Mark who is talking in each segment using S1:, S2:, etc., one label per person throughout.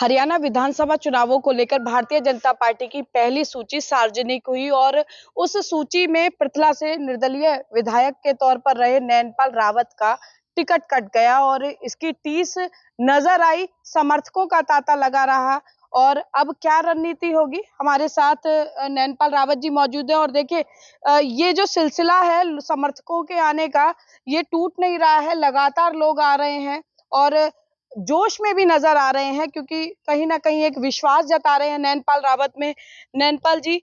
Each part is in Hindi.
S1: हरियाणा विधानसभा चुनावों को लेकर भारतीय जनता पार्टी की पहली सूची सार्वजनिक हुई और उस सूची में पृथला से निर्दलीय विधायक के तौर पर रहे नैनपाल रावत का टिकट कट गया और इसकी टीस नजर आई। समर्थकों का तांता लगा रहा और अब क्या रणनीति होगी। हमारे साथ नैनपाल रावत जी मौजूद हैं और देखिए ये जो सिलसिला है समर्थकों के आने का, ये टूट नहीं रहा है। लगातार लोग आ रहे हैं और जोश में भी नजर आ रहे हैं क्योंकि कहीं ना कहीं एक विश्वास जता रहे हैं नैनपाल रावत में। नैनपाल जी,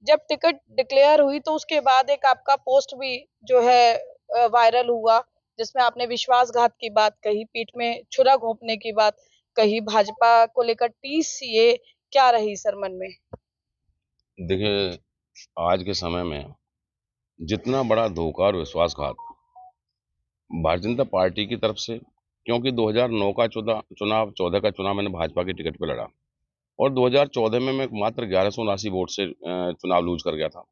S1: जब टिकट डिक्लेयर हुई तो उसके बाद एक आपका पोस्ट भी जो है वायरल हुआ, जिसमें आपने विश्वासघात की बात कही, पीठ में छुरा घोंपने की बात कही, भाजपा को लेकर टीस ये क्या रही सर मन में?
S2: देखिए, आज के समय में जितना बड़ा धोखा और विश्वासघात भारतीय जनता पार्टी की तरफ से, क्योंकि 2009 का चुनाव 14 का चुनाव मैंने भाजपा के टिकट पे लड़ा और 2014 में मैं मात्र 1179 वोट से चुनाव लूज कर गया था।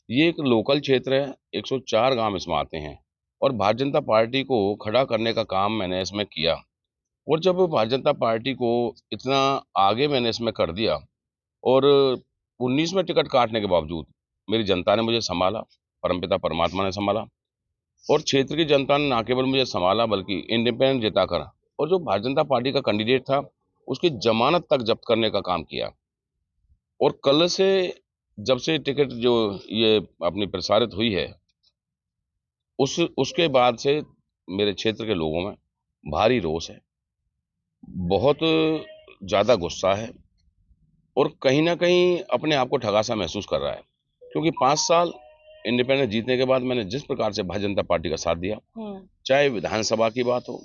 S2: ये एक लोकल क्षेत्र है, 104 गांव इसमें आते हैं और भारतीय जनता पार्टी को खड़ा करने का काम मैंने इसमें किया। और जब भारतीय जनता पार्टी को इतना आगे मैंने इसमें कर दिया और 19 में टिकट काटने के बावजूद मेरी जनता ने मुझे संभाला, परमपिता परमात्मा ने संभाला और क्षेत्र की जनता ने ना केवल मुझे संभाला बल्कि इंडिपेंडेंट जिताकर और जो भारतीय जनता पार्टी का कैंडिडेट था उसकी जमानत तक जब्त करने का काम किया। और कल से जब से टिकट जो ये अपनी प्रसारित हुई है उसके बाद से मेरे क्षेत्र के लोगों में भारी रोष है, बहुत ज़्यादा गुस्सा है और कहीं ना कहीं अपने आप को ठगा सा महसूस कर रहा है, क्योंकि 5 साल इंडिपेंडेंट जीतने के बाद मैंने जिस प्रकार से भारतीय जनता पार्टी का साथ दिया, चाहे विधानसभा की बात हो,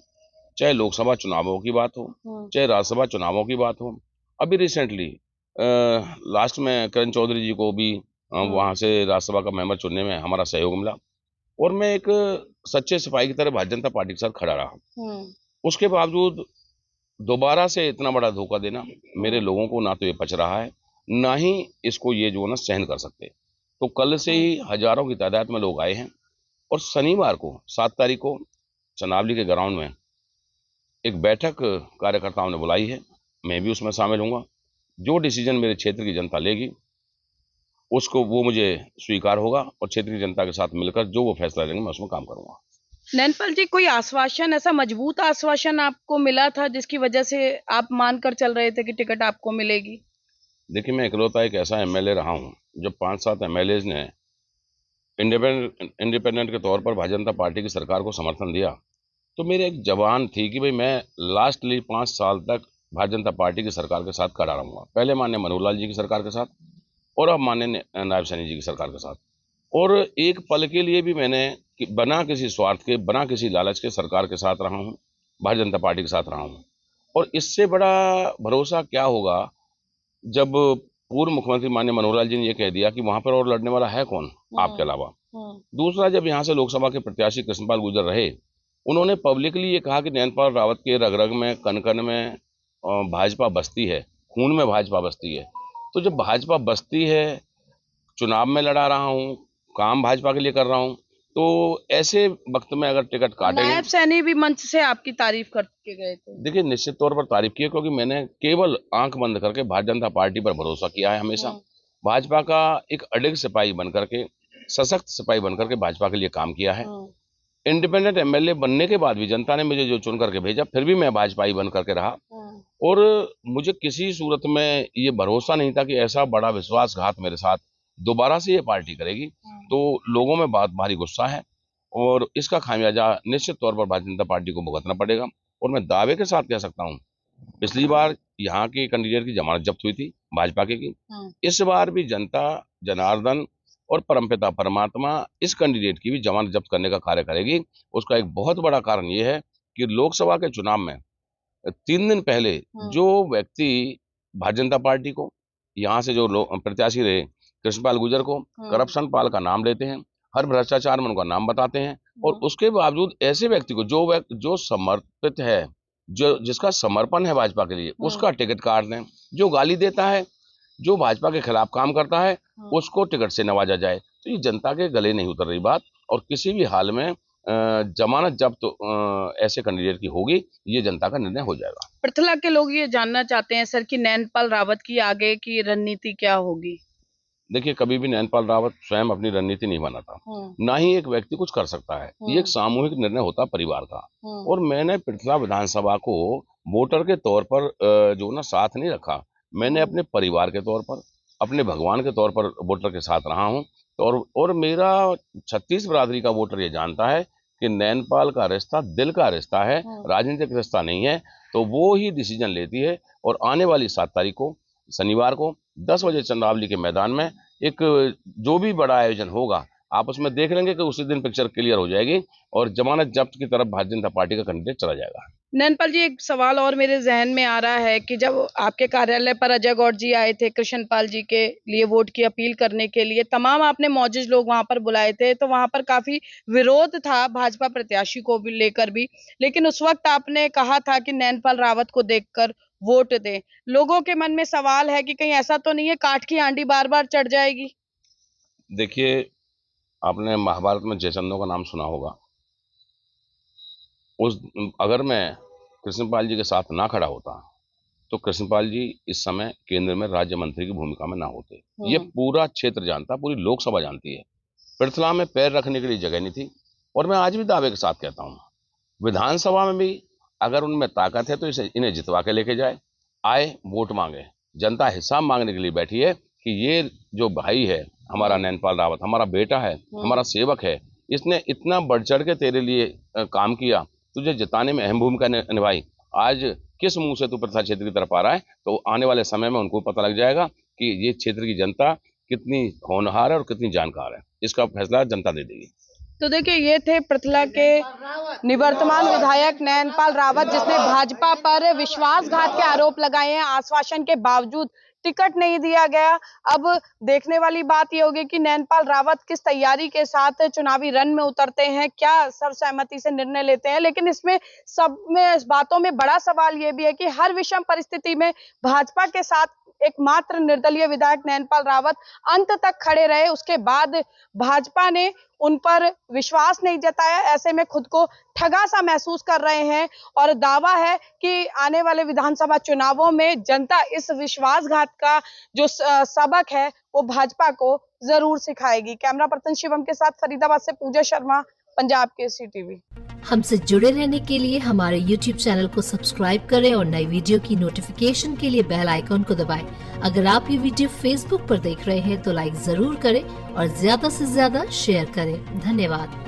S2: चाहे लोकसभा चुनावों की बात हो, चाहे राज्यसभा चुनावों की बात हो, अभी रिसेंटली लास्ट में किरण चौधरी जी को भी वहां से राज्यसभा का मेंबर चुनने में हमारा सहयोग मिला और मैं एक सच्चे सिपाही की तरह भारतीय जनता पार्टी के साथ खड़ा रहा। उसके बावजूद दोबारा से इतना बड़ा धोखा देना मेरे लोगों को ना तो ये पच रहा है, ना ही इसको ये जो ना सहन कर सकते। तो कल से ही हजारों की तादाद में लोग आए हैं और शनिवार को 7 तारीख को चनावली के ग्राउंड में एक बैठक कार्यकर्ताओं ने बुलाई है, मैं भी उसमें शामिल होऊंगा। जो डिसीजन मेरे क्षेत्र की जनता लेगी उसको वो मुझे स्वीकार होगा और क्षेत्र की जनता के साथ मिलकर जो वो फैसला लेंगे मैं उसमें काम करूंगा।
S1: नैनपाल जी, कोई आश्वासन, ऐसा मजबूत आश्वासन आपको मिला था जिसकी वजह से आप मानकर चल रहे थे कि टिकट आपको मिलेगी?
S2: देखिए, मैं इकलौता एक ऐसा एमएलए रहा हूँ जब 5-7 एमएलए ने इंडिपेंडेंट के तौर पर भारतीय जनता पार्टी की सरकार को समर्थन दिया, तो मेरी एक जवान थी कि भाई मैं लास्टली 5 साल तक भारतीय जनता पार्टी की सरकार के साथ खड़ा रहूंगा। पहले माननीय मनोहर लाल जी की सरकार के साथ और अब माननीय नायब सैनी जी की सरकार के साथ। और एक पल के लिए भी मैंने बिना किसी स्वार्थ के, बिना किसी लालच के सरकार के साथ रहा हूँ, भारतीय जनता पार्टी के साथ रहा हूँ। और इससे बड़ा भरोसा क्या होगा जब पूर्व मुख्यमंत्री माननीय मनोहर लाल जी ने यह कह दिया कि वहां पर और लड़ने वाला है कौन आपके अलावा। दूसरा, जब यहाँ से लोकसभा के प्रत्याशी कृष्णपाल गुर्जर रहे, उन्होंने पब्लिकली ये कहा कि नैनपाल रावत के रग रग में, कन कन में भाजपा बसती है, खून में भाजपा बसती है। तो जब भाजपा बसती है, चुनाव में लड़ा रहा हूँ, काम भाजपा के लिए कर रहा हूँ, तो ऐसे वक्त में अगर टिकट काटेंगे।
S1: नायब सैनी भी मंच से आपकी तारीफ करके गए थे।
S2: देखिए, निश्चित तौर पर तारीफ की है, क्योंकि मैंने केवल आंख बंद करके भारतीय जनता पार्टी पर भरोसा किया है हमेशा। भाजपा का एक अडिग सिपाही बनकर के, सशक्त सिपाही बनकर के भाजपा के लिए काम किया है। इंडिपेंडेंट एमएलए बनने के बाद भी जनता ने मुझे जो चुन करके भेजा, फिर भी मैं भाजपाई बन करके रहा और मुझे किसी सूरत में ये भरोसा नहीं था कि ऐसा बड़ा विश्वासघात मेरे साथ दोबारा से ये पार्टी करेगी। तो लोगों में बहुत भारी गुस्सा है और इसका खामियाजा निश्चित तौर पर भारतीय जनता पार्टी को भुगतना पड़ेगा। और मैं दावे के साथ कह सकता हूँ, पिछली बार यहाँ के कैंडिडेट की जमानत जब्त हुई थी भाजपा की, इस बार भी जनता जनार्दन और परमपिता परमात्मा इस कैंडिडेट की भी जमानत जब्त करने का कार्य करेगी। उसका एक बहुत बड़ा कारण यह है कि लोकसभा के चुनाव में 3 दिन पहले जो व्यक्ति भारतीय जनता पार्टी को यहाँ से जो प्रत्याशी रहे, कृष्णपाल गुर्जर को करप्शन पाल का नाम लेते हैं, हर भ्रष्टाचार में उनका नाम बताते हैं और उसके बावजूद ऐसे व्यक्ति को जो समर्पित है, जो जिसका समर्पण है भाजपा के लिए, उसका टिकट काट दें। जो गाली देता है, जो भाजपा के खिलाफ काम करता है, उसको टिकट से नवाजा जाए। तो ये जनता के गले नहीं उतर रही बात और किसी भी हाल में जमानत जब्त ऐसे कैंडिडेट की होगी, ये जनता का निर्णय हो जाएगा।
S1: पृथला के लोग ये जानना चाहते हैं सर कि नैनपाल रावत की आगे की रणनीति क्या होगी।
S2: देखिए, कभी भी नैनपाल रावत स्वयं अपनी रणनीति नहीं बनाता, ना ही एक व्यक्ति कुछ कर सकता है। ये एक सामूहिक निर्णय होता है परिवार का। और मैंने पृथला विधानसभा को वोटर के तौर पर जो ना साथ नहीं रखा, मैंने अपने परिवार के तौर पर, अपने भगवान के तौर पर वोटर के साथ रहा हूँ। और मेरा 36 बिरादरी का वोटर ये जानता है कि नैनपाल का रिश्ता दिल का रिश्ता है, राजनीतिक रिश्ता नहीं है। तो वो ही डिसीजन लेती है। और आने वाली 7 तारीख को शनिवार को 10 बजे चंद्रावली के मैदान में एक जो भी बड़ा आयोजन होगा, आप उसमें देख लेंगे कि उसी दिन पिक्चर क्लियर हो जाएगी और जमानत जब्त की तरफ भारतीय जनता पार्टी का कैंडिडेट चला जाएगा।
S1: नैनपाल जी, एक सवाल और मेरे जहन में आ रहा है कि जब आपके कार्यालय पर अजय गौड़ जी आए थे कृष्णपाल जी के लिए वोट की अपील करने के लिए, तमाम आपने मौजूद लोग वहां पर बुलाए थे, तो वहां पर काफी विरोध था भाजपा प्रत्याशी को भी लेकर भी, लेकिन उस वक्त आपने कहा था कि नैनपाल रावत को देखकर वोट दें। लोगों के मन में सवाल है कि कहीं ऐसा तो नहीं है काठ की हांडी बार बार चढ़ जाएगी।
S2: देखिए, आपने महाभारत में जयचंदों का नाम सुना होगा। अगर मैं कृष्णपाल जी के साथ ना खड़ा होता तो कृष्णपाल जी इस समय केंद्र में राज्य मंत्री की भूमिका में ना होते। ये पूरा क्षेत्र जानता, पूरी लोकसभा जानती है। पृथला में पैर रखने के लिए जगह नहीं थी। और मैं आज भी दावे के साथ कहता हूँ, विधानसभा में भी अगर उनमें ताकत है तो इन्हें जितवा के लेके जाए, आए वोट मांगे। जनता हिसाब मांगने के लिए बैठी है कि ये जो भाई है हमारा नैनपाल रावत, हमारा बेटा है, हमारा सेवक है, इसने इतना बढ़ चढ़ के तेरे लिए काम किया, तुझे जिताने में अहम भूमिका निभाई। आज किस मुंह से तू पृथला क्षेत्र की तरफ आ रहा है? तो आने वाले समय में उनको पता लग जाएगा कि ये क्षेत्र की जनता कितनी होनहार है और कितनी जानकार है। इसका फैसला जनता दे देगी।
S1: तो देखिए, ये थे पृथला के निवर्तमान विधायक नैनपाल रावत, जिसने भाजपा पर विश्वासघात के आरोप लगाए हैं। आश्वासन के बावजूद टिकट नहीं दिया गया। अब देखने वाली बात ये होगी कि नैनपाल रावत किस तैयारी के साथ चुनावी रण में उतरते हैं, क्या सर्वसहमति से निर्णय लेते हैं। लेकिन इसमें सब में इस बातों में बड़ा सवाल ये भी है कि हर विषम परिस्थिति में भाजपा के साथ एकमात्र निर्दलीय विधायक नैनपाल रावत अंत तक खड़े रहे। उसके बाद भाजपा ने उन पर विश्वास नहीं जताया। ऐसे में खुद को ठगा सा महसूस कर रहे हैं और दावा है कि आने वाले विधानसभा चुनावों में जनता इस विश्वासघात का जो सबक है वो भाजपा को जरूर सिखाएगी। कैमरा पर्सन शिवम के साथ फरीदाबाद से पूजा शर्मा, पंजाब केसरी टीवी।
S3: हमसे जुड़े रहने के लिए हमारे YouTube चैनल को सब्सक्राइब करें और नई वीडियो की नोटिफिकेशन के लिए बेल आइकॉन को दबाएं। अगर आप ये वीडियो Facebook पर देख रहे हैं तो लाइक जरूर करें और ज्यादा से ज्यादा शेयर करें। धन्यवाद।